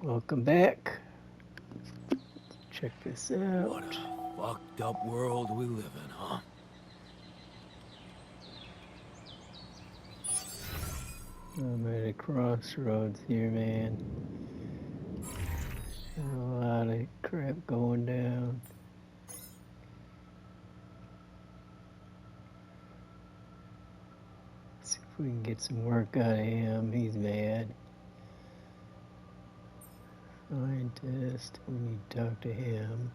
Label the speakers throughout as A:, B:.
A: Welcome back. Check this
B: What
A: out.
B: a fucked up world we live in, huh?
A: I'm at a crossroads here, man. A lot of crap going down. See if we can get some work out of him. He's mad. Scientist, we need to talk to him.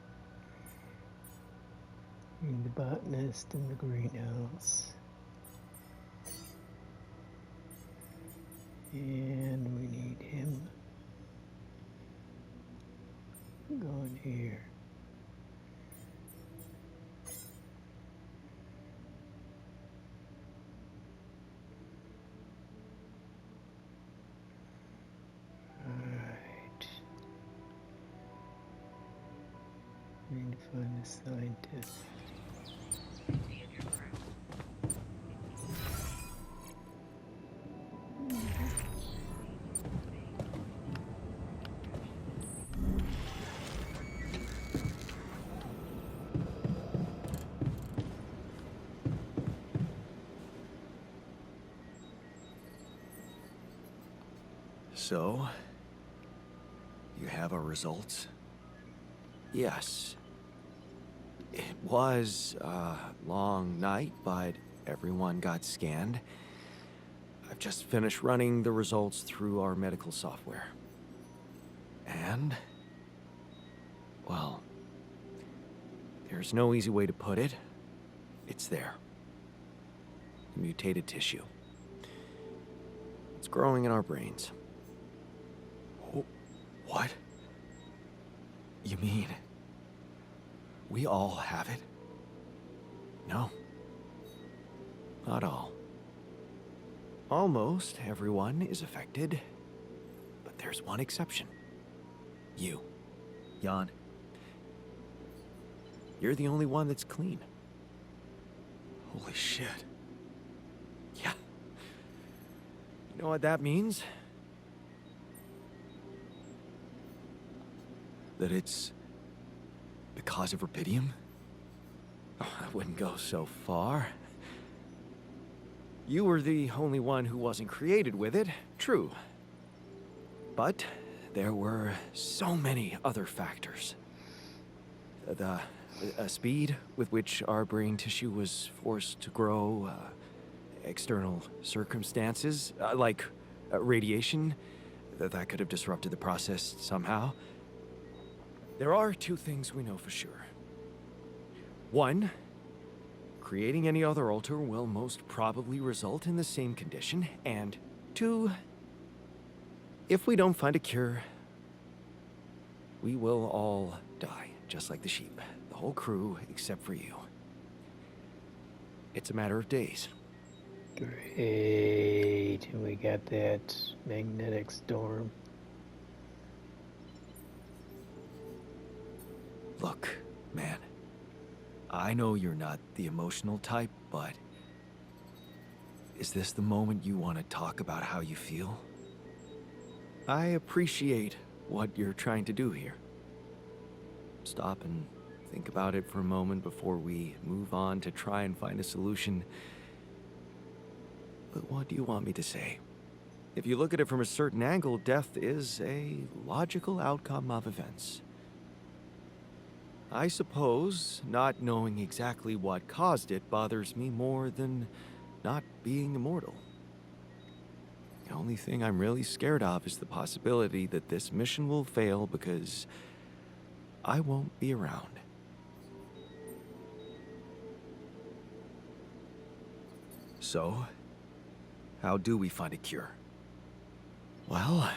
A: We need the botanist in the greenhouse. And we need him going here. Alright. We need to find the scientist.
B: So, you have our results? Yes. It was a long night, but everyone got scanned. I've just finished running the results through our medical software. And, well, there's no easy way to put it. It's there. Mutated tissue. It's growing in our brains. What? You mean we all have it? No. Not all. Almost everyone is affected, but there's one exception. You, Jan. You're the only one that's clean. Holy shit. Yeah. You know what that means? That it's because of rubidium? Oh, I wouldn't go so far. You were the only one who wasn't created with it, true. But there were so many other factors. The speed with which our brain tissue was forced to grow, external circumstances, like radiation, that could have disrupted the process somehow. There are two things we know for sure. One, creating any other altar will most probably result in the same condition. And two, if we don't find a cure, we will all die, just like the sheep. The whole crew, except for you. It's a matter of days.
A: Great. And we got that magnetic storm.
B: Look, man. I know you're not the emotional type, but is this the moment you want to talk about how you feel? I appreciate what you're trying to do here. Stop and think about it for a moment before we move on to try and find a solution. But what do you want me to say? If you look at it from a certain angle, death is a logical outcome of events. I suppose not knowing exactly what caused it bothers me more than not being immortal. The only thing I'm really scared of is the possibility that this mission will fail because I won't be around. So, how do we find a cure? Well,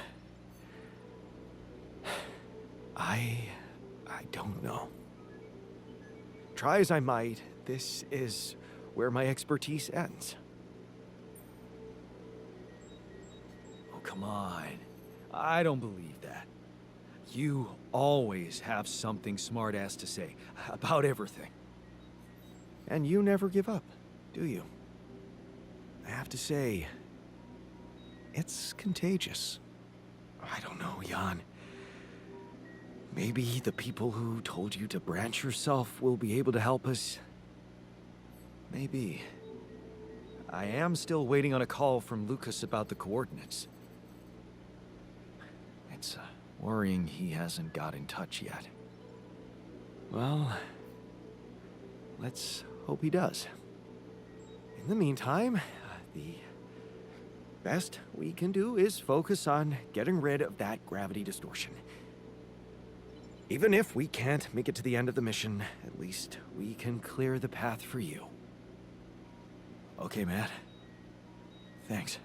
B: I don't know. Try as I might, this is where my expertise ends. Oh, come on. I don't believe that. You always have something smart-ass to say about everything. And you never give up, do you? I have to say, it's contagious. I don't know, Jan. Maybe the people who told you to branch yourself will be able to help us. Maybe. I am still waiting on a call from Lucas about the coordinates. It's worrying he hasn't got in touch yet. Well, let's hope he does. In the meantime, the best we can do is focus on getting rid of that gravity distortion. Even if we can't make it to the end of the mission, at least we can clear the path for you. Okay, Matt. Thanks.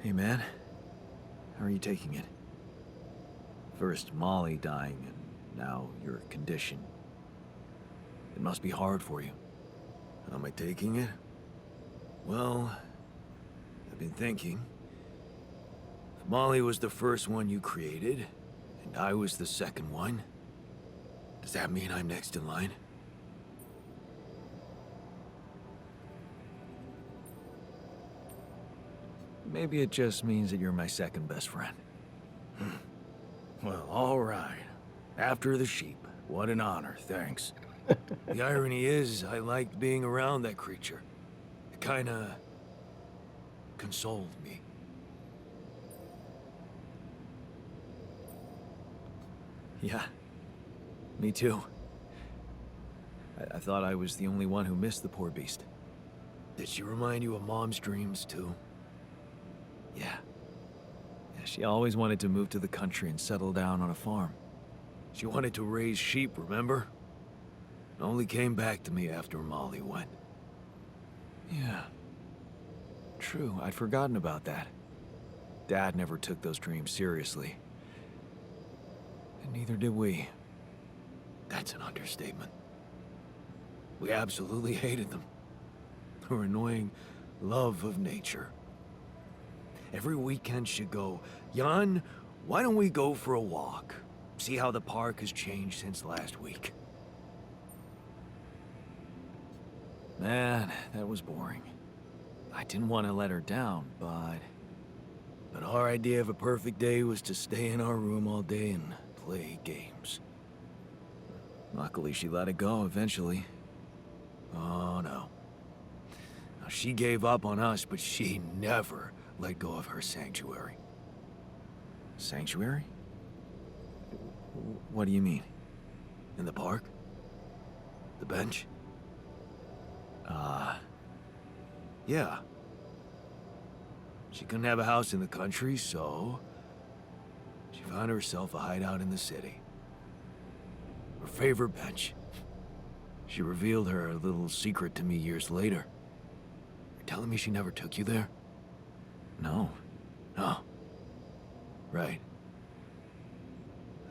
B: Hey, man. How are you taking it? First Molly dying, and now your condition. It must be hard for you. How am I taking it? Well, I've been thinking. If Molly was the first one you created, and I was the second one, does that mean I'm next in line? Maybe it just means that you're my second best friend. Well, all right. After the sheep. What an honor, thanks. The irony is, I liked being around that creature. It kinda consoled me. Yeah, me too. I thought I was the only one who missed the poor beast. Did she remind you of Mom's dreams too? Yeah. She always wanted to move to the country and settle down on a farm. She wanted to raise sheep, remember? It only came back to me after Molly went. Yeah. True, I'd forgotten about that. Dad never took those dreams seriously. And neither did we. That's an understatement. We absolutely hated them. Her annoying love of nature. Every weekend she'd go, Jan, why don't we go for a walk? See how the park has changed since last week. Man, that was boring. I didn't want to let her down, but our idea of a perfect day was to stay in our room all day and play games. Luckily, she let it go eventually. Oh, no. Now, she gave up on us, but she never let go of her sanctuary. Sanctuary? What do you mean? In the park? The bench? Yeah. She couldn't have a house in the country, so she found herself a hideout in the city. Her favorite bench. She revealed her little secret to me years later. You're telling me she never took you there? No. No. Right.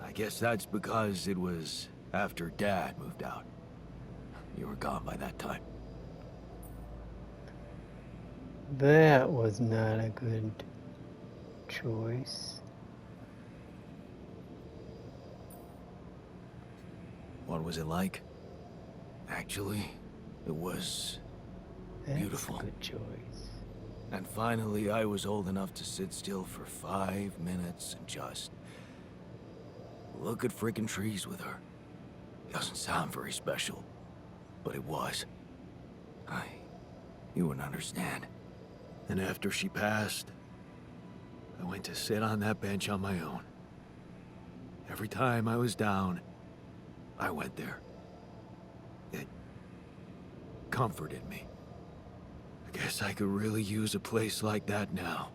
B: I guess that's because it was after Dad moved out. You were gone by that time.
A: That was not a good choice.
B: What was it like? Actually, it was beautiful.
A: That's a good choice.
B: And finally, I was old enough to sit still for 5 minutes and just look at frickin' trees with her. It doesn't sound very special, but it was. You wouldn't understand. And after she passed, I went to sit on that bench on my own. Every time I was down, I went there. It comforted me. I guess I could really use a place like that now.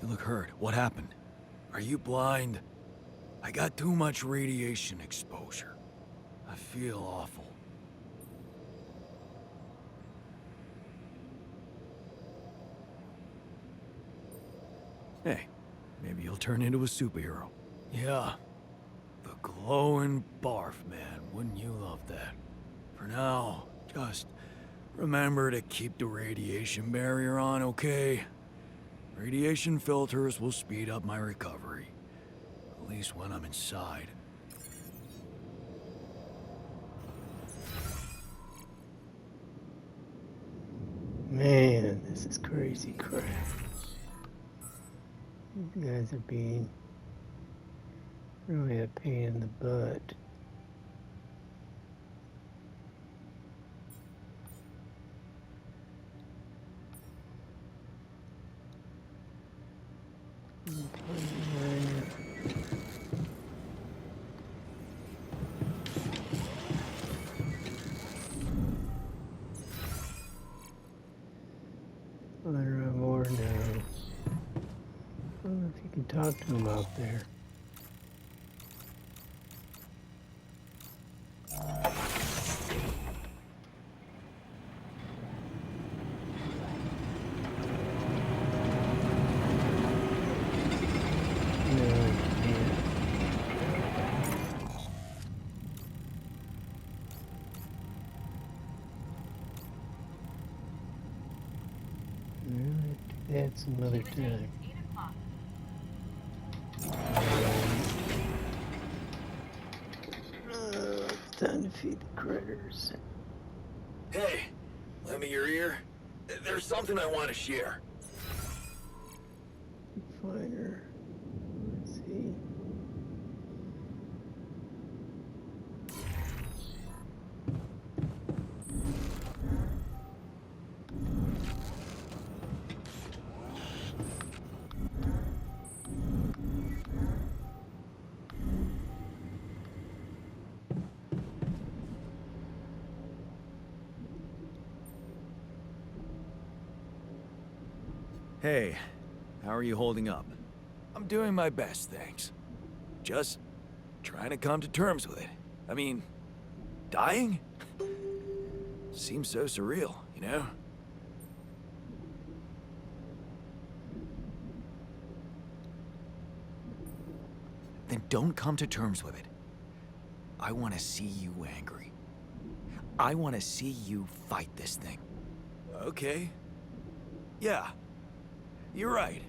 B: You look hurt. What happened? Are you blind? I got too much radiation exposure. I feel awful. Hey, maybe you'll turn into a superhero. Yeah. The glowing barf, man. Wouldn't you love that? For now, just remember to keep the radiation barrier on, okay? Radiation filters will speed up my recovery. At least when I'm inside.
A: Man, this is crazy crap. These guys are being really a pain in the butt. More now. I don't know if you can talk to him out there. That's some other time. It's time to feed the critters.
B: Hey, lend me your ear. There's something I want to share.
A: Finer. Let's see.
B: Hey, how are you holding up? I'm doing my best, thanks. Just trying to come to terms with it. I mean, dying? Seems so surreal, you know? Then don't come to terms with it. I want to see you angry. I want to see you fight this thing. Okay. Yeah. You're right.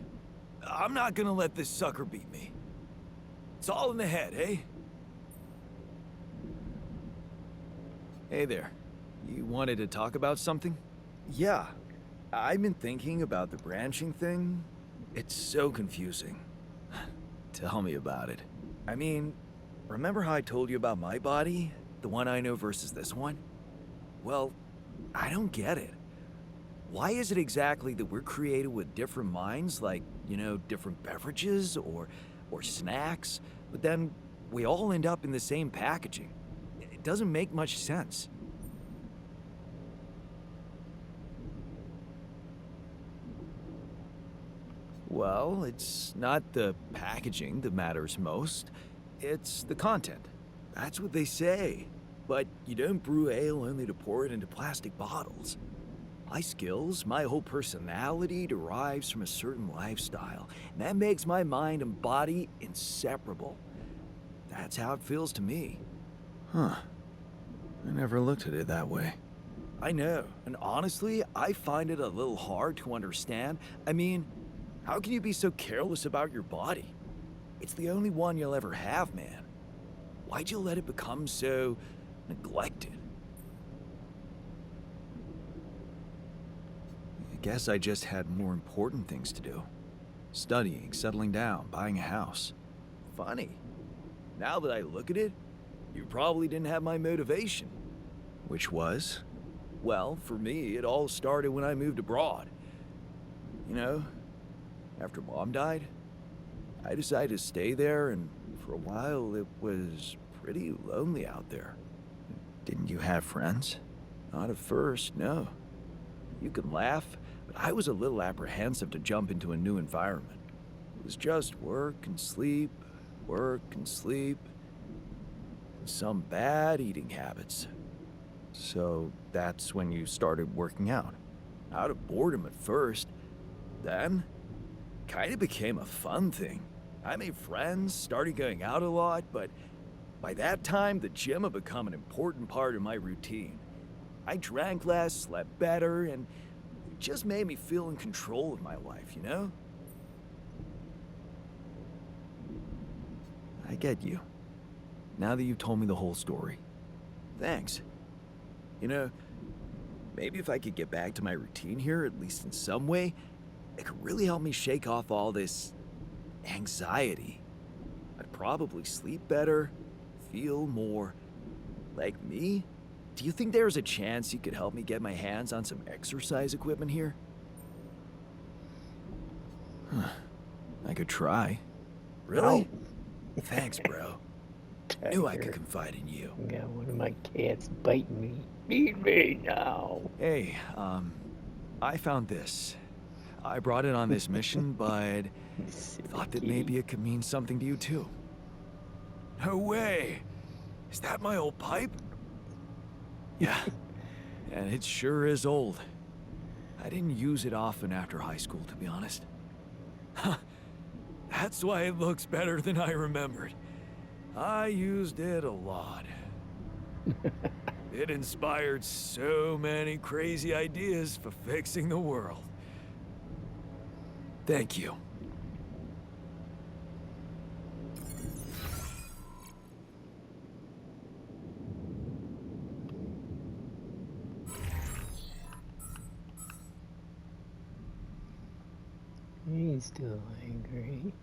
B: I'm not gonna let this sucker beat me. It's all in the head, eh? Hey there. You wanted to talk about something? Yeah. I've been thinking about the branching thing. It's so confusing. Tell me about it. I mean, remember how I told you about my body? The one I know versus this one? Well, I don't get it. Why is it exactly that we're created with different minds, like, you know, different beverages or snacks, but then we all end up in the same packaging? It doesn't make much sense. Well, it's not the packaging that matters most. It's the content. That's what they say. But you don't brew ale only to pour it into plastic bottles. My skills, my whole personality derives from a certain lifestyle, and that makes my mind and body inseparable. That's how it feels to me. Huh. I never looked at it that way. I know, and honestly, I find it a little hard to understand. I mean, how can you be so careless about your body? It's the only one you'll ever have, man. Why'd you let it become so neglected? I guess I just had more important things to do. Studying, settling down, buying a house. Funny. Now that I look at it, you probably didn't have my motivation. Which was? Well, for me, it all started when I moved abroad. You know, after Mom died, I decided to stay there, and for a while it was pretty lonely out there. Didn't you have friends? Not at first, no. You can laugh, but I was a little apprehensive to jump into a new environment. It was just work and sleep, and some bad eating habits. So that's when you started working out. Out of boredom at first. Then, kind of became a fun thing. I made friends, started going out a lot, but by that time, the gym had become an important part of my routine. I drank less, slept better, and it just made me feel in control of my life, you know? get you. Now that you've told me the whole story. Thanks. You know, maybe if I could get back to my routine here, at least in some way, it could really help me shake off all this anxiety. I'd probably sleep better, feel more like me. Do you think there's a chance you could help me get my hands on some exercise equipment here? I could try. Really? Thanks, bro. Knew I could confide in you.
A: Got one of my cats biting me. Eat me now.
B: Hey, I found this. I brought it on this mission, but thought that maybe it could mean something to you too. No way! Is that my old pipe? Yeah, and it sure is old. I didn't use it often after high school, to be honest. Huh. That's why it looks better than I remembered. I used it a lot. It inspired so many crazy ideas for fixing the world. Thank you.
A: He's still angry.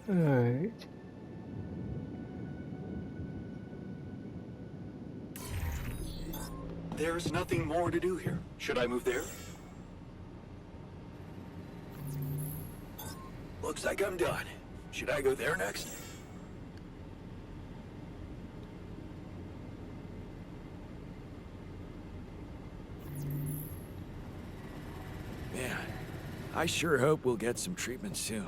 A: Alright.
B: There's nothing more to do here. Should I move there? Looks like I'm done. Should I go there next? Man, I sure hope we'll get some treatment soon.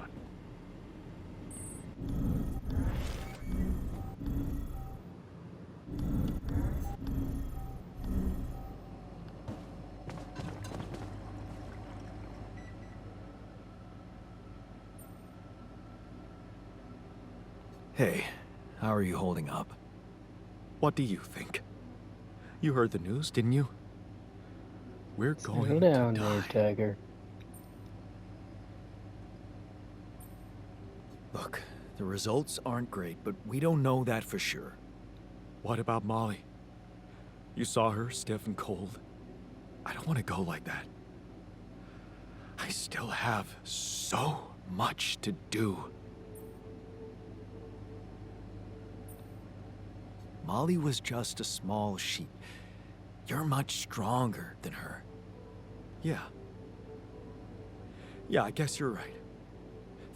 B: Hey, how are you holding up?
C: What do you think? You heard the news, didn't you? We're going
A: Settle
C: to
A: down there,
C: die.
A: Tiger.
B: Look, the results aren't great, but we don't know that for sure.
C: What about Molly? You saw her stiff and cold. I don't want to go like that. I still have so much to do.
B: Molly was just a small sheep. You're much stronger than her.
C: Yeah. Yeah, I guess you're right.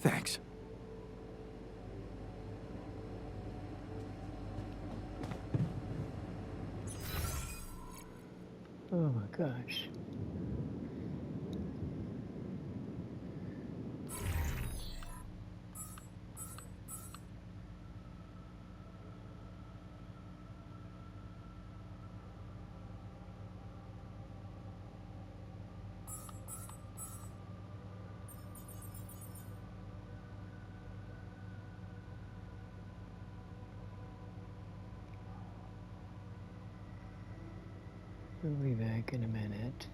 C: Thanks.
A: Oh my gosh. We'll be back in a minute.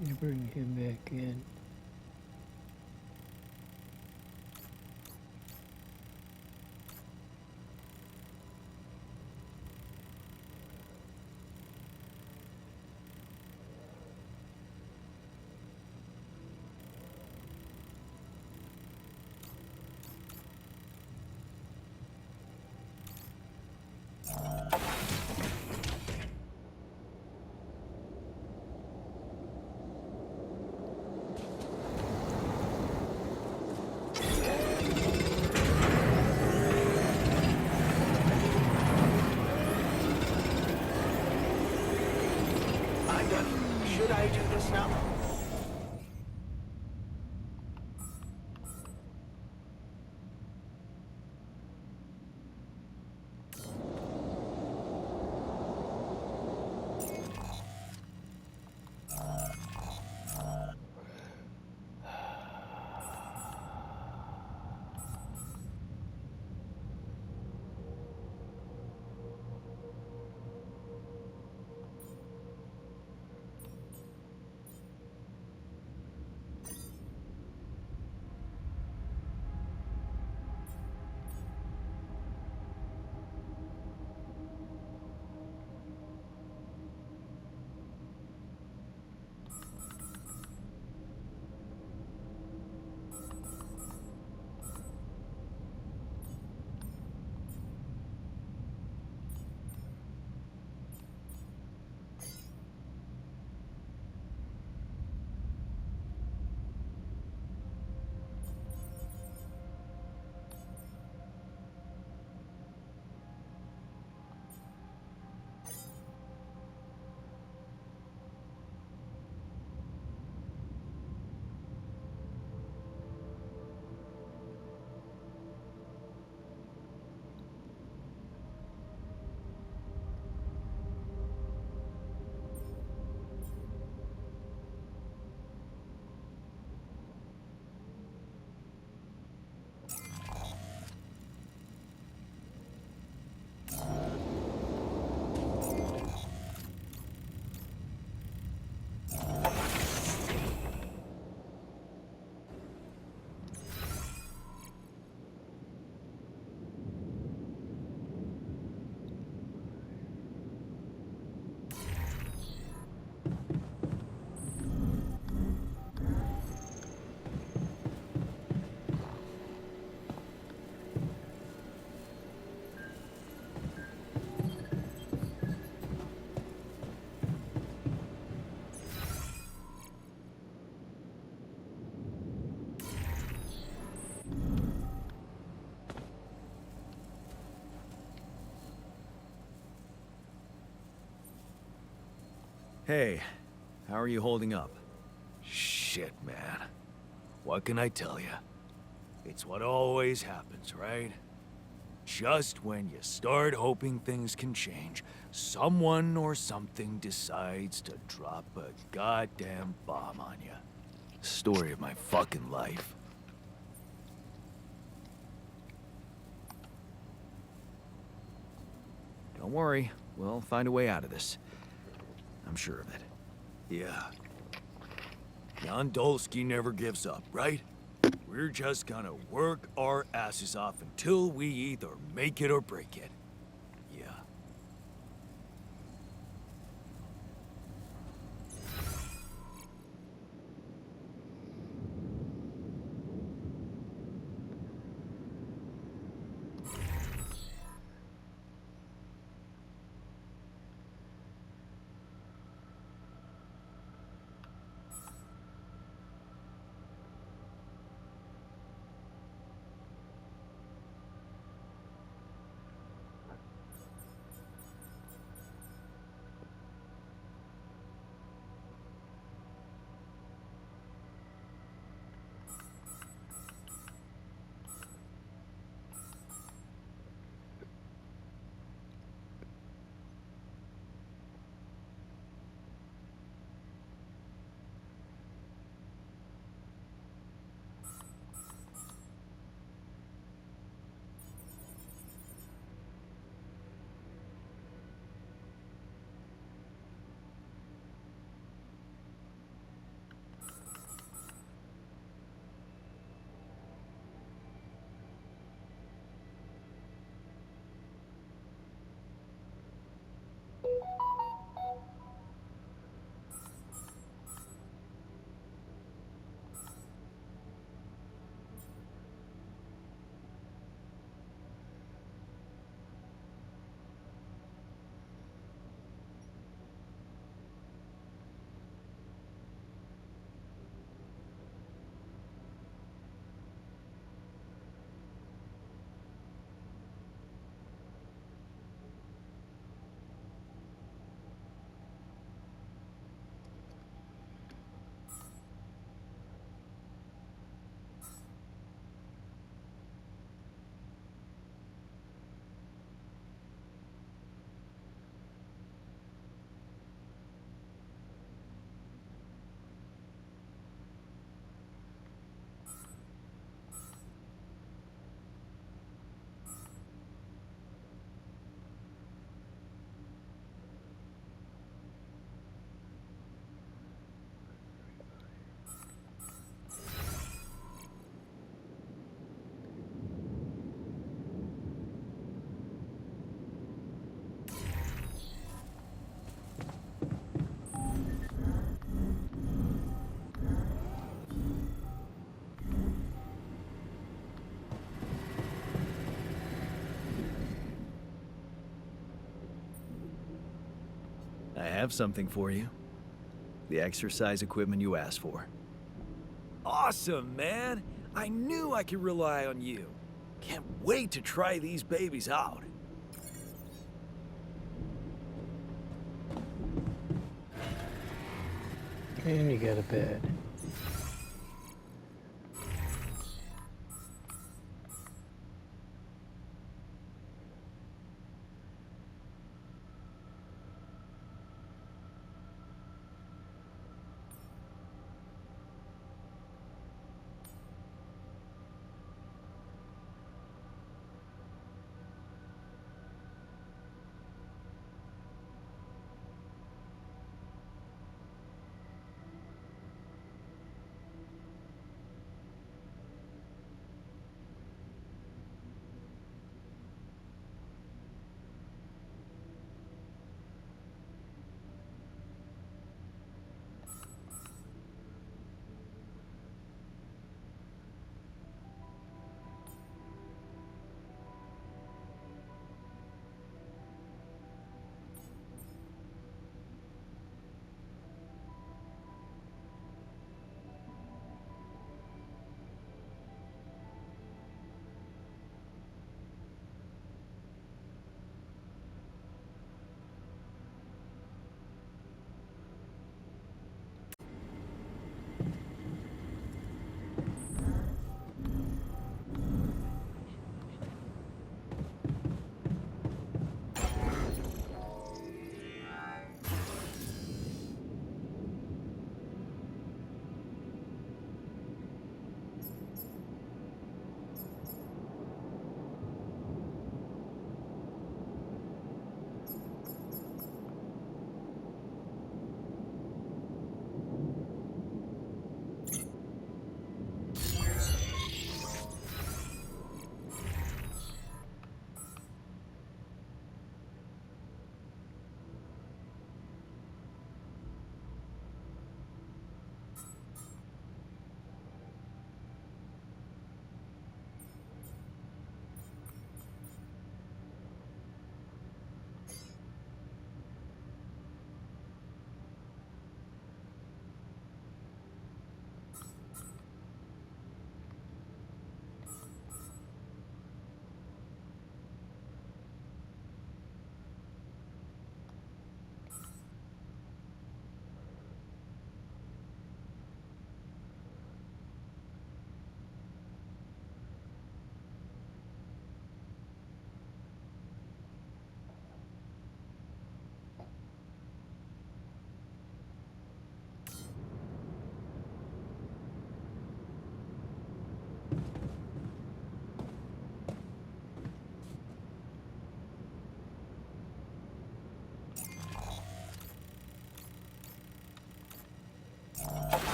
A: You bring him back in.
D: Should I do this now?
B: Hey, how are you holding up?
C: Shit, man. What can I tell you? It's what always happens, right? Just when you start hoping things can change, someone or something decides to drop a goddamn bomb on you. Story of my fucking life.
B: Don't worry, we'll find a way out of this. I'm sure of it.
C: Yeah. Jan Dolsky never gives up, right? We're just gonna work our asses off until we either make it or break it. Yeah.
B: I have something for you. The exercise equipment you asked for.
C: Awesome, man! I knew I could rely on you. Can't wait to try these babies out.
A: And you got a bed.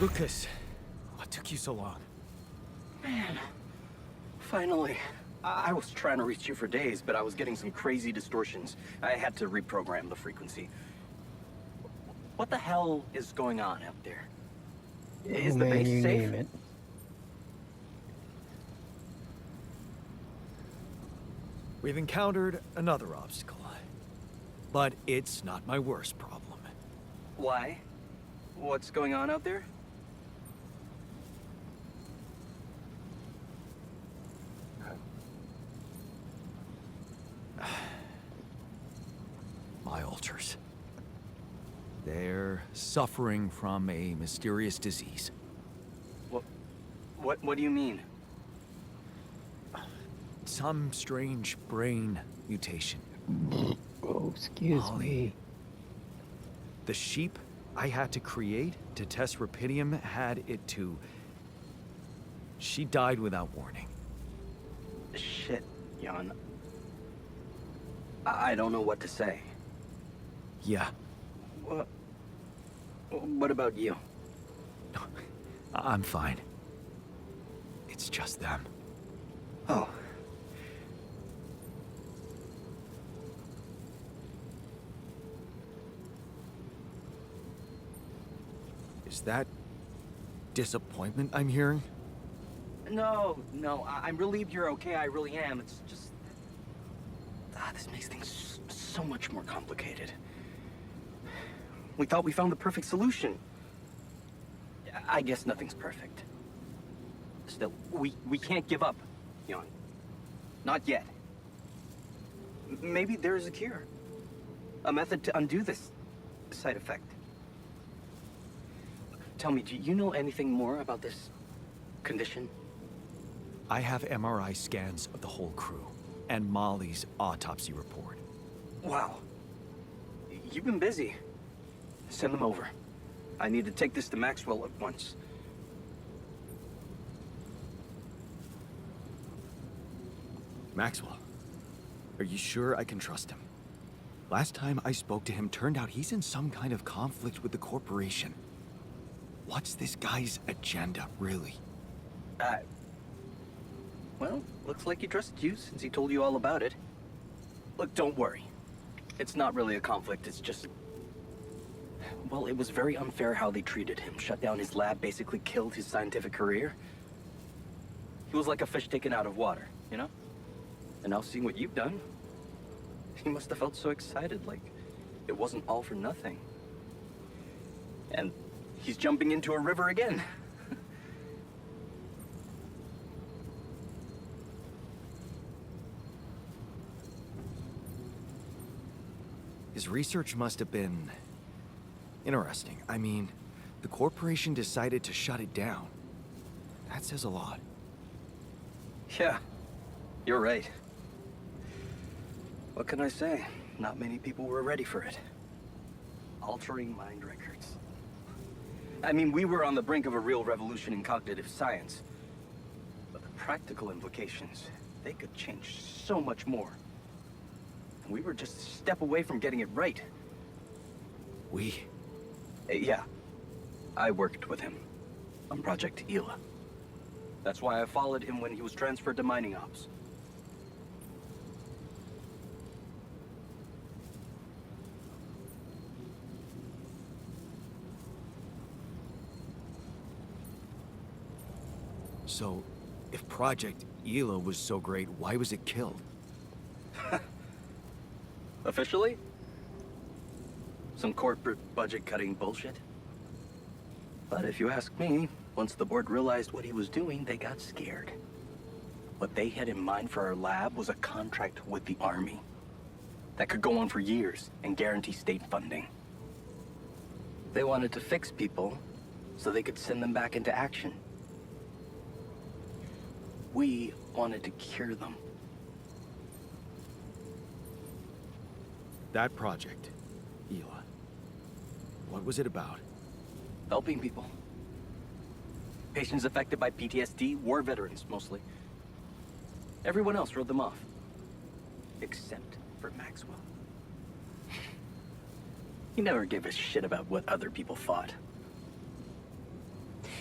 C: Lucas, what took you so long?
E: Man, finally. I was trying to reach you for days, but I was getting some crazy distortions. I had to reprogram the frequency. What the hell is going on out there? Is
A: Oh,
E: the
A: man,
E: base
A: you
E: safe?
A: name it.
C: We've encountered another obstacle. But it's not my worst problem.
E: Why? What's going on out there?
C: My altars. They're suffering from a mysterious disease.
E: What do you mean?
C: Some strange brain mutation.
A: Oh, excuse
C: Molly.
A: me.
C: The sheep I had to create to test Rapidium had it too. She died without warning.
E: Shit, Jan. I don't know what to say.
C: Yeah,
E: What? What about you?
C: I'm fine. It's just them.
E: Oh.
C: Is that disappointment I'm hearing?
E: No, I'm relieved you're okay. I really am. It's just... this makes things so much more complicated. We thought we found the perfect solution. I guess nothing's perfect. Still, we can't give up, Jan. Not yet. Maybe there's a cure. A method to undo this side effect. Tell me, do you know anything more about this condition?
C: I have MRI scans of the whole crew and Molly's autopsy report.
E: Wow. You've been busy. Send them over. I need to take this to Maxwell at once.
C: Maxwell, are you sure I can trust him? Last time I spoke to him, turned out he's in some kind of conflict with the corporation. What's this guy's agenda, really?
E: Well, looks like he trusted you since he told you all about it. Look, don't worry. It's not really a conflict, it's just... Well, it was very unfair how they treated him. Shut down his lab, basically killed his scientific career. He was like a fish taken out of water, you know? And now seeing what you've done, he must have felt so excited, like it wasn't all for nothing. And he's jumping into a river again.
C: His research must have been interesting. I mean, the corporation decided to shut it down. That says a lot.
E: Yeah, you're right. What can I say? Not many people were ready for it. Altering mind records. I mean, we were on the brink of a real revolution in cognitive science. But the practical implications, they could change so much more. And we were just a step away from getting it right.
C: We?
E: Yeah. I worked with him on Project Ela. That's why I followed him when he was transferred to mining ops.
C: So, if Project Ela was so great, why was it killed?
E: Officially? Some corporate budget-cutting bullshit. But if you ask me, once the board realized what he was doing, they got scared. What they had in mind for our lab was a contract with the Army that could go on for years and guarantee state funding. They wanted to fix people so they could send them back into action. We wanted to cure them.
C: That project, Ela. What was it about?
E: Helping people. Patients affected by PTSD, war veterans mostly. Everyone else wrote them off. Except for Maxwell. He never gave a shit about what other people thought.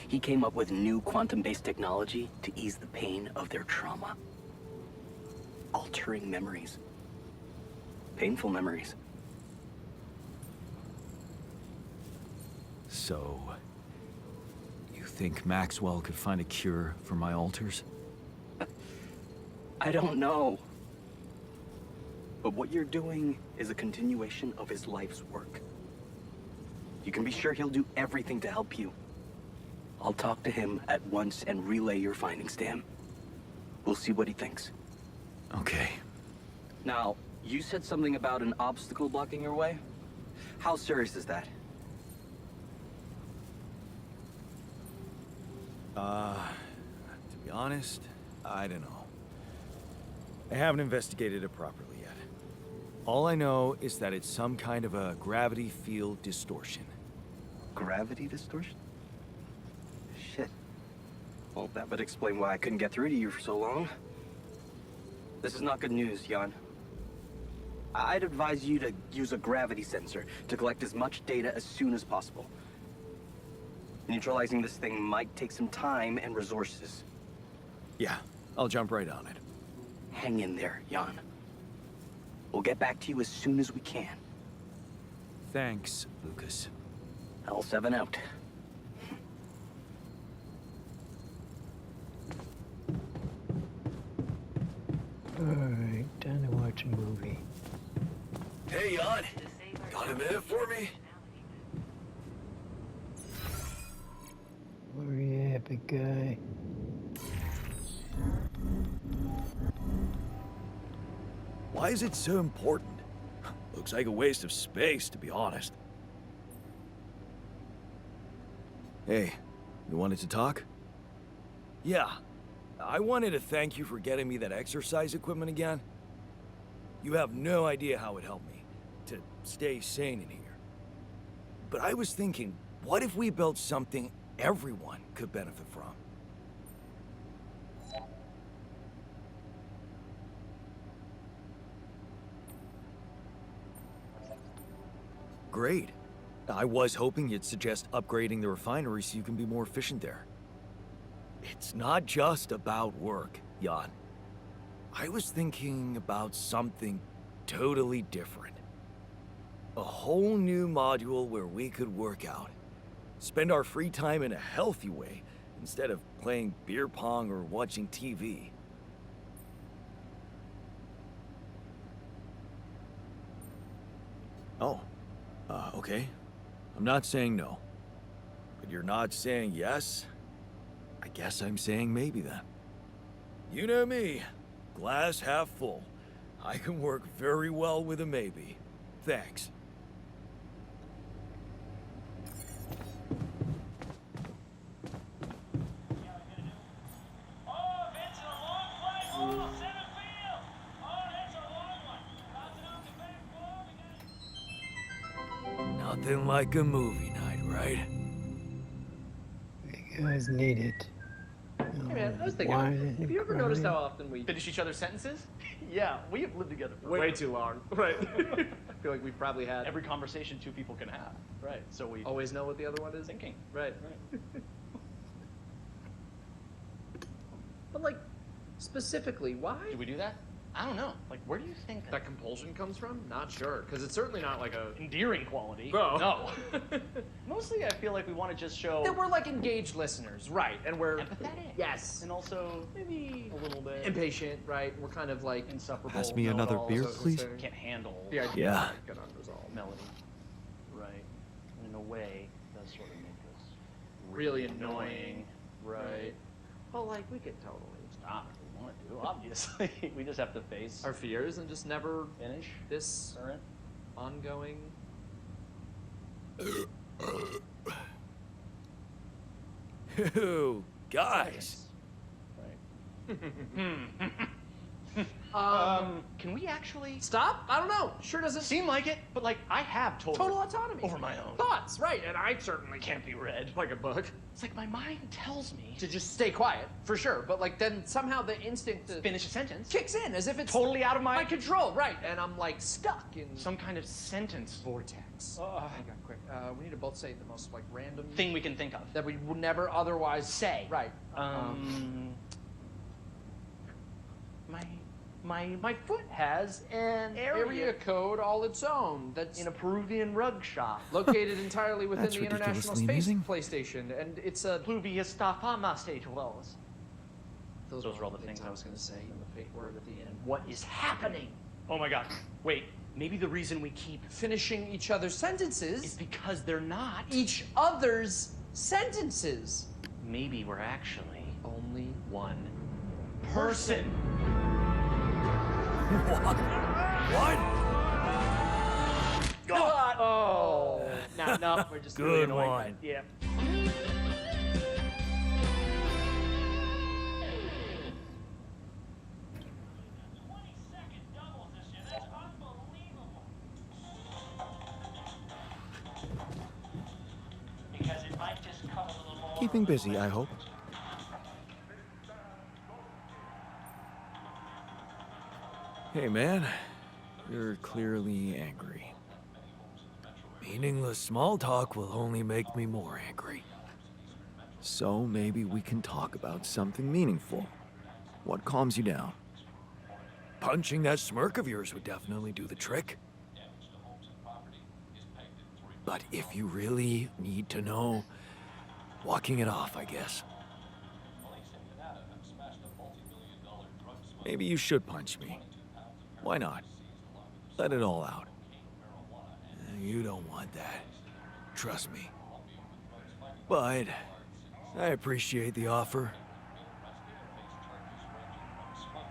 E: He came up with new quantum-based technology to ease the pain of their trauma. Altering memories. Painful memories.
C: So, you think Maxwell could find a cure for my alters?
E: I don't know. But what you're doing is a continuation of his life's work. You can be sure he'll do everything to help you. I'll talk to him at once and relay your findings to him. We'll see what he thinks.
C: Okay.
E: Now, you said something about an obstacle blocking your way? How serious is that?
C: To be honest, I don't know. I haven't investigated it properly yet. All I know is that it's some kind of a gravity field distortion.
E: Gravity distortion? Shit. Well, that would explain why I couldn't get through to you for so long. This is not good news, Jan. I'd advise you to use a gravity sensor to collect as much data as soon as possible. Neutralizing this thing might take some time and resources.
B: Yeah, I'll jump right on it.
E: Hang in there, Jan. We'll get back to you as soon as we can.
B: Thanks, Lucas.
E: L7 out.
A: Alright, time to watch a movie.
B: Hey, Jan. Got a minute for me?
A: Where you at, big guy?
B: Why is it so important? Looks like a waste of space, to be honest. Hey, you wanted to talk? Yeah. I wanted to thank you for getting me that exercise equipment again. You have no idea how it helped me to stay sane in here. But I was thinking, what if we built something everyone could benefit from? Great. I was hoping you'd suggest upgrading the refinery so you can be more efficient there. It's not just about work, Jan. I was thinking about something totally different. A whole new module where we could work out. Spend our free time in a healthy way instead of playing beer pong or watching TV. Oh, okay. I'm not saying no. But you're not saying yes? I guess I'm saying maybe then. You know me. Glass half full. I can work very well with a maybe. Thanks. Nothing like a movie night, right?
A: You guys need it.
F: Hey man, I was thinking, have you ever noticed how often we finish each other's sentences?
G: Yeah, we have lived together for
F: Way too long. Right. I feel like we've probably had
G: every conversation two people can have.
F: Right.
G: So we
F: Always know what the other one is.
G: thinking.
F: Right. But like, specifically, why?
G: Do we do that? I don't know. Like, where do you think
F: That compulsion comes from? Not sure, because it's certainly not like a.
G: endearing quality?
F: No.
G: No. Mostly, I feel like we want to just show
F: That we're like engaged listeners, right? And we're
G: empathetic.
F: Yes.
G: And also maybe a little bit
F: Impatient, right? We're kind of like
G: insufferable.
C: Pass me another
G: know-it-alls.
C: beer,
F: So- so-
C: please.
F: so-
G: Can't handle
F: the idea
B: Yeah.
F: of get unresolved.
G: melody. Right. And in a way, it does sort of make us
F: Really annoying.
G: Right.
F: Well, like we could totally
G: Stop if we want to. Obviously, we just have to face
F: our fears and just never
G: finish
F: this
G: current.
F: ongoing.
B: Ew, guys.
G: Right. Can we actually
F: Stop? I don't know. Sure doesn't
G: seem like it? But like, I have
F: total autonomy
G: over my own.
F: thoughts, right? And I certainly
G: Can't be read.
F: like a book
G: It's like my mind tells me
F: to just stay quiet for sure. But like then somehow the instinct to
G: finish a sentence.
F: kicks in as if it's
G: Totally out of
F: my
G: my
F: control, right? And I'm like stuck in
G: some kind of sentence
F: vortex. Hang on, quick. We need to both say the most like random
G: thing we can think of.
F: that we would never otherwise say. Right.
G: My foot has an
F: area code all its own. That's
G: in a Peruvian rug shop.
F: located entirely within
C: That's
F: the International
C: ridiculously
F: Space
C: amusing.
F: PlayStation, and it's a.
G: Pluvia stafama stage wells.
F: Those
G: were all the things
F: I was going to say. And the fake word at the end.
G: What is happening? Oh my god. Wait, maybe the reason we keep
F: Finishing each other's sentences.
G: is because they're not.
F: Each other's sentences.
G: Maybe we're actually
F: Only
G: one person.
B: What?
G: Oh. No, we're just really
B: Good
G: annoying.
B: one.
G: Yeah.
C: Keeping busy, I hope.
B: Hey, man. You're clearly angry. Meaningless small talk will only make me more angry. So maybe we can talk about something meaningful. What calms you down? Punching that smirk of yours would definitely do the trick. But if you really need to know, walking it off, I guess. Maybe you should punch me. Why not? Let it all out. You don't want that. Trust me. But I appreciate the offer.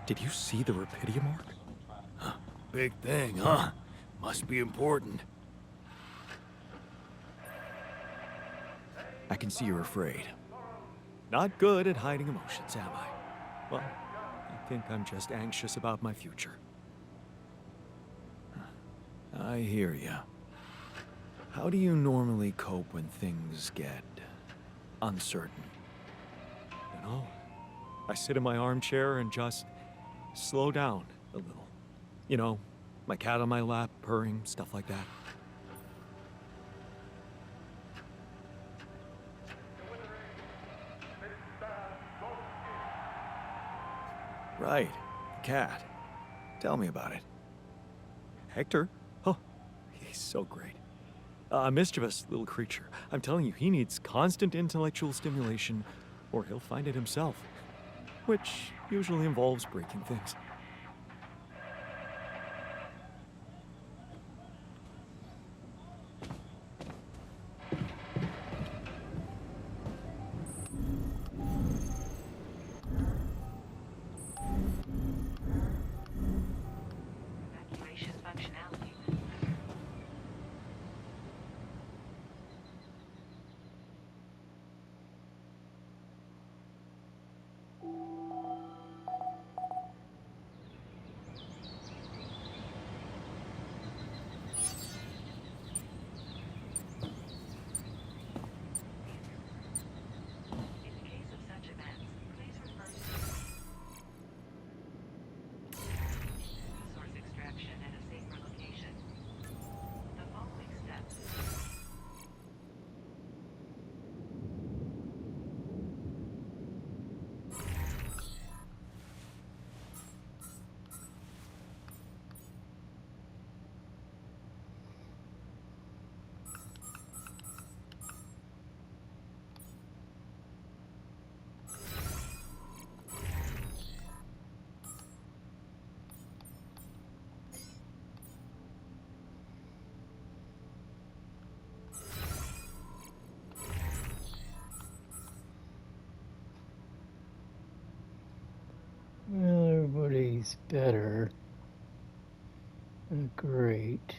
C: Did you see the Rapidia mark?
B: Huh. Big thing, huh? Must be important. I can see you're afraid.
C: Not good at hiding emotions, am I? Well, I think I'm just anxious about my future.
B: I hear ya. How do you normally cope when things get uncertain?
C: You know, I sit in my armchair and just slow down a little. You know, my cat on my lap, purring, stuff like that.
B: Right, the cat. Tell me about it.
C: Hector? Oh, he's so great. A mischievous little creature. I'm telling you, he needs constant intellectual stimulation, or he'll find it himself. Which usually involves breaking things.
H: Evacuation functionality. In the case of such events, please refer to resource extraction at a safer location. The following steps.
A: Well, everybody's better. Great.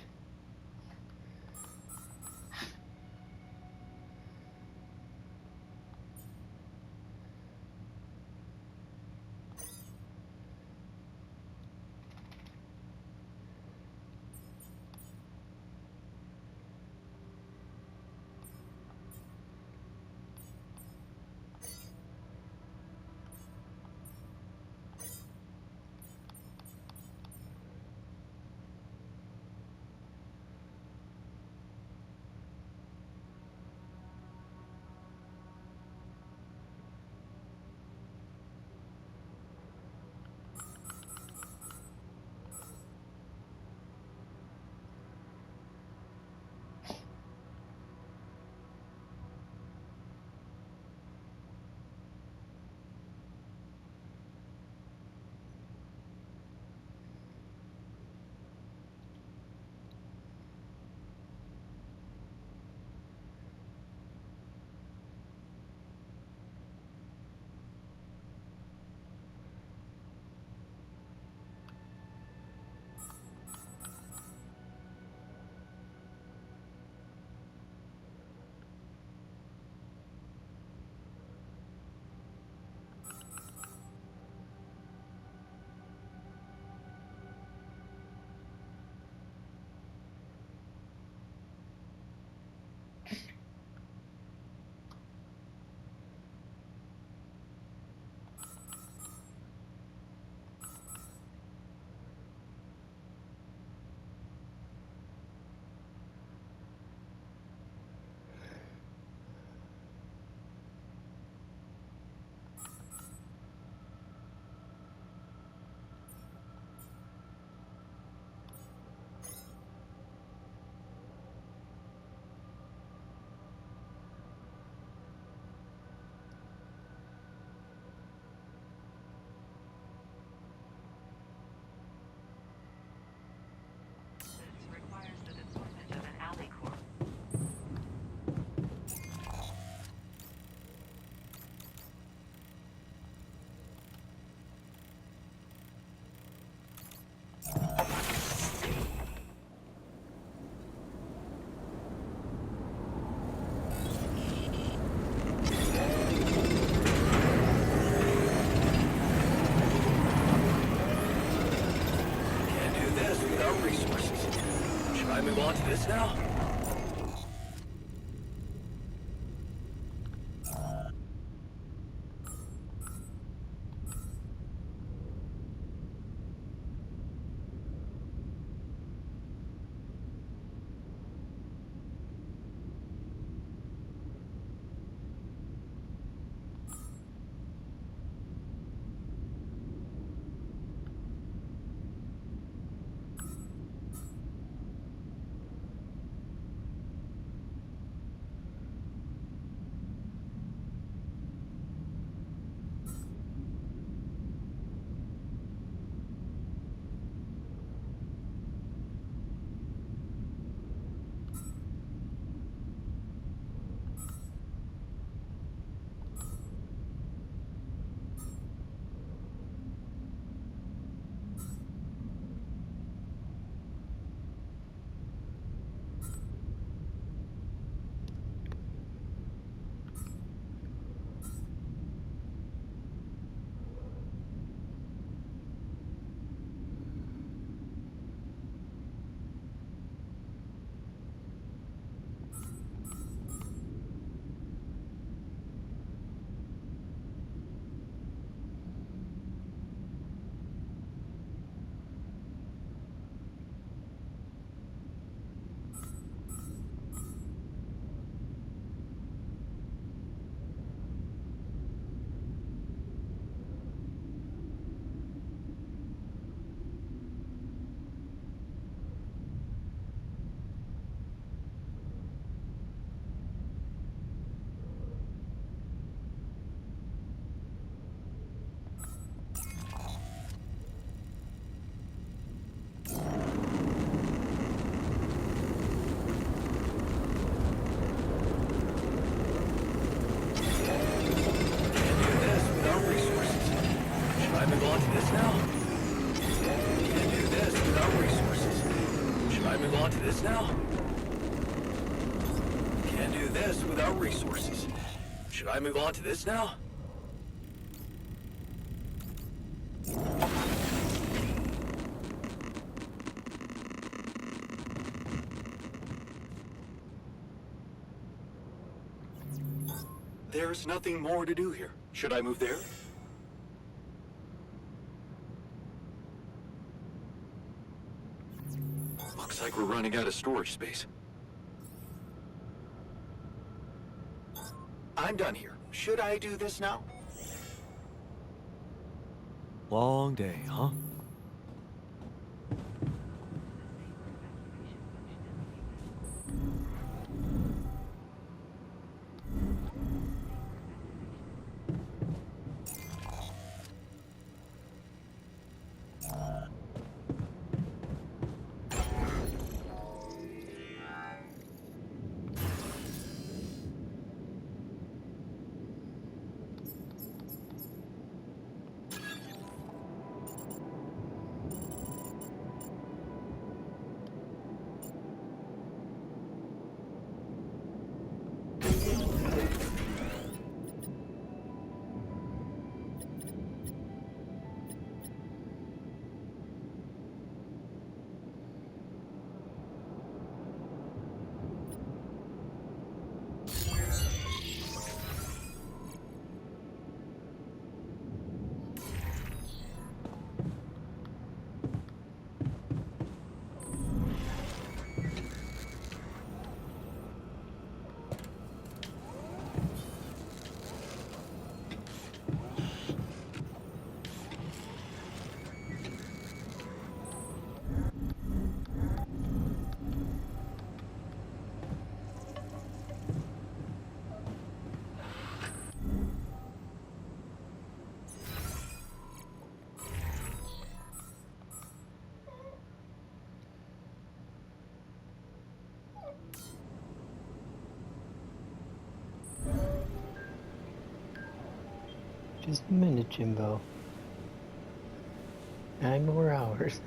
E: this now? This now? Can't do this without resources. Should I move on to this now? There's nothing more to do here. Should I move there? Looks like we're running out of storage space. I'm done here. Should I do this now?
B: Long day, huh?
A: Just a minute, Jimbo. 9 more hours.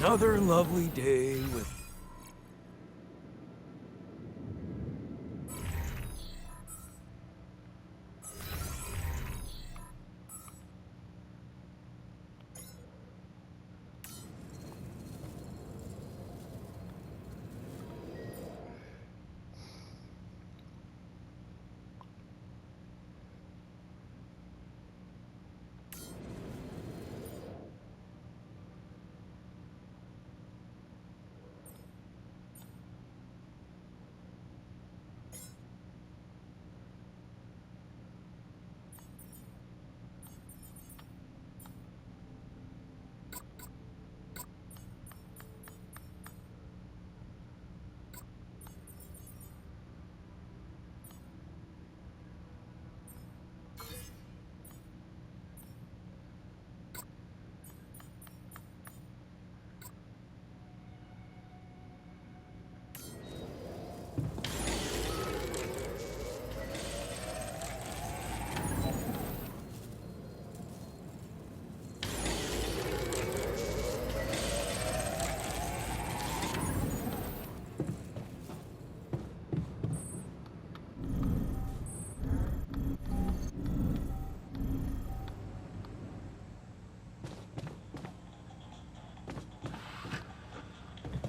B: Another lovely day with...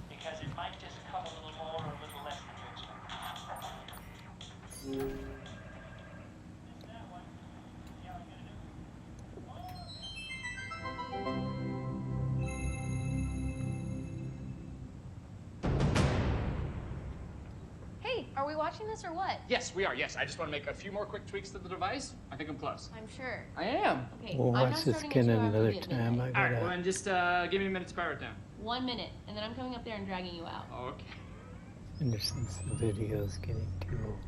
D: Because it might just come a little more or a little less than you expect.
I: Hey, are we watching this or what?
F: Yes, we are. Yes, I just want to make a few more quick tweaks to the device. I think I'm close.
I: I'm sure.
F: I am.
I: Okay,
A: We'll
I: I'm
A: watch
I: not
A: this
I: starting
A: again
I: a 2-hour
A: another
I: movie at
A: time.
I: midnight.
A: I
F: All right, well,
A: gotta
F: then just give me a minute to power it down.
I: 1 minute, and then I'm coming up there and dragging you out.
F: Okay.
A: finish since the video's getting too old.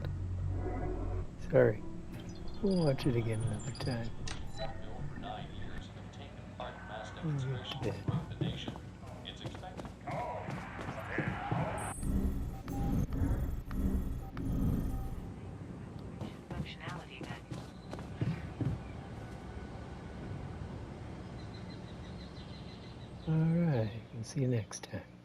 A: Sorry. We'll watch it again another time. Yeah.
H: Functionality then.
A: Alright, see you next time.